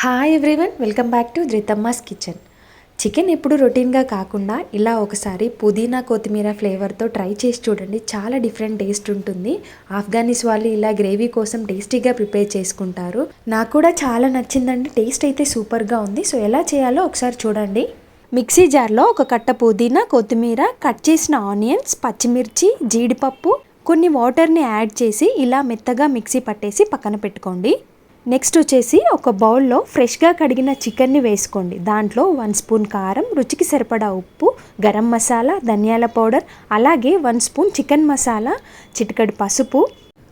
Hi everyone, welcome back to ధృతమ్మాస్ kitchen. Chicken ఎప్పుడు రొటీన్గా కాకుండా ఇలా ఒకసారి పుదీనా కొత్తిమీర ఫ్లేవర్తో ట్రై చేసి చూడండి. చాలా డిఫరెంట్ టేస్ట్ ఉంటుంది. ఆఫ్ఘనీస్ వాళ్ళు ఇలా గ్రేవీ కోసం టేస్టీగా ప్రిపేర్ చేసుకుంటారు. నాకు కూడా చాలా నచ్చిందండి. టేస్ట్ అయితే సూపర్గా ఉంది. సో ఎలా చేయాలో ఒకసారి చూడండి. మిక్సీ జార్లో ఒక కట్ట పుదీనా, కొత్తిమీర, కట్ చేసిన ఆనియన్స్, పచ్చిమిర్చి, జీడిపప్పు, కొన్ని వాటర్ని యాడ్ చేసి ఇలా మెత్తగా మిక్సీ పట్టేసి పక్కన పెట్టుకోండి. నెక్స్ట్ వచ్చేసి ఒక బౌల్లో ఫ్రెష్గా కడిగిన చికెన్ని వేసుకోండి. దాంట్లో 1 స్పూన్ కారం, రుచికి సరిపడా ఉప్పు, గరం మసాలా, ధనియాల పౌడర్, అలాగే 1 స్పూన్ చికెన్ మసాలా, చిటికెడు పసుపు,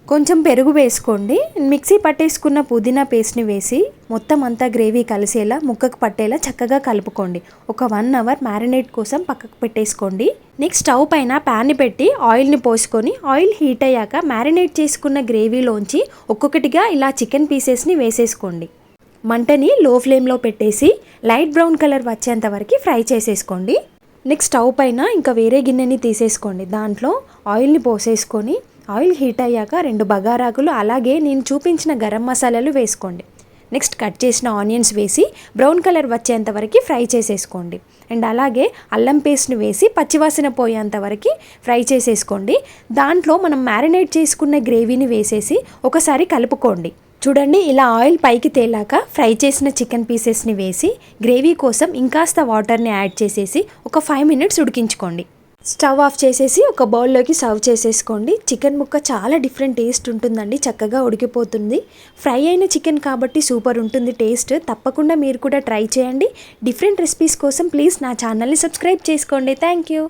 కొంచెం పెరుగు వేసుకోండి. మిక్సీ పట్టేసుకున్న పుదీనా పేస్ట్ని వేసి మొత్తం అంతా గ్రేవీ కలిసేలా ముక్కకు పట్టేలా చక్కగా కలుపుకోండి. ఒక 1 అవర్ మ్యారినేట్ కోసం పక్కకు పెట్టేసుకోండి. నెక్స్ట్ స్టవ్ పైన ప్యాన్ని పెట్టి ఆయిల్ని పోసుకొని ఆయిల్ హీట్ అయ్యాక మ్యారినేట్ చేసుకున్న గ్రేవీలోంచి ఒక్కొక్కటిగా ఇలా చికెన్ పీసెస్ని వేసేసుకోండి. మంటని లో ఫ్లేమ్లో పెట్టేసి లైట్ బ్రౌన్ కలర్ వచ్చేంత వరకు ఫ్రై చేసేసుకోండి. నెక్స్ట్ స్టవ్ పైన ఇంకా వేరే గిన్నెని తీసేసుకోండి. దాంట్లో ఆయిల్ని పోసేసుకొని ఆయిల్ హీట్ అయ్యాక 2 బగారాకులు, అలాగే నేను చూపించిన గరం మసాలాలు వేసుకోండి. నెక్స్ట్ కట్ చేసిన ఆనియన్స్ వేసి బ్రౌన్ కలర్ వచ్చేంత వరకు ఫ్రై చేసేసుకోండి. అండ్ అలాగే అల్లం పేస్ట్ని వేసి పచ్చివాసన పోయేంత వరకు ఫ్రై చేసేసుకోండి. దాంట్లో మనం మ్యారినేట్ చేసుకున్న గ్రేవీని వేసేసి ఒకసారి కలుపుకోండి. చూడండి, ఇలా ఆయిల్ పైకి తేలాక ఫ్రై చేసిన చికెన్ పీసెస్ని వేసి గ్రేవీ కోసం ఇంకాస్త వాటర్ని యాడ్ చేసేసి ఒక 5 మినిట్స్ ఉడికించుకోండి. స్టవ్ ఆఫ్ చేసేసి ఒక బౌల్లోకి సర్వ్ చేసేసుకోండి. చికెన్ ముక్క చాలా డిఫరెంట్ టేస్ట్ ఉంటుందండి. చక్కగా ఉడికిపోతుంది. ఫ్రై అయిన చికెన్ కాబట్టి సూపర్ ఉంటుంది టేస్ట్. తప్పకుండా మీరు కూడా ట్రై చేయండి. డిఫరెంట్ రెసిపీస్ కోసం ప్లీజ్ నా ఛానల్ని సబ్స్క్రైబ్ చేసుకోండి. Thank you.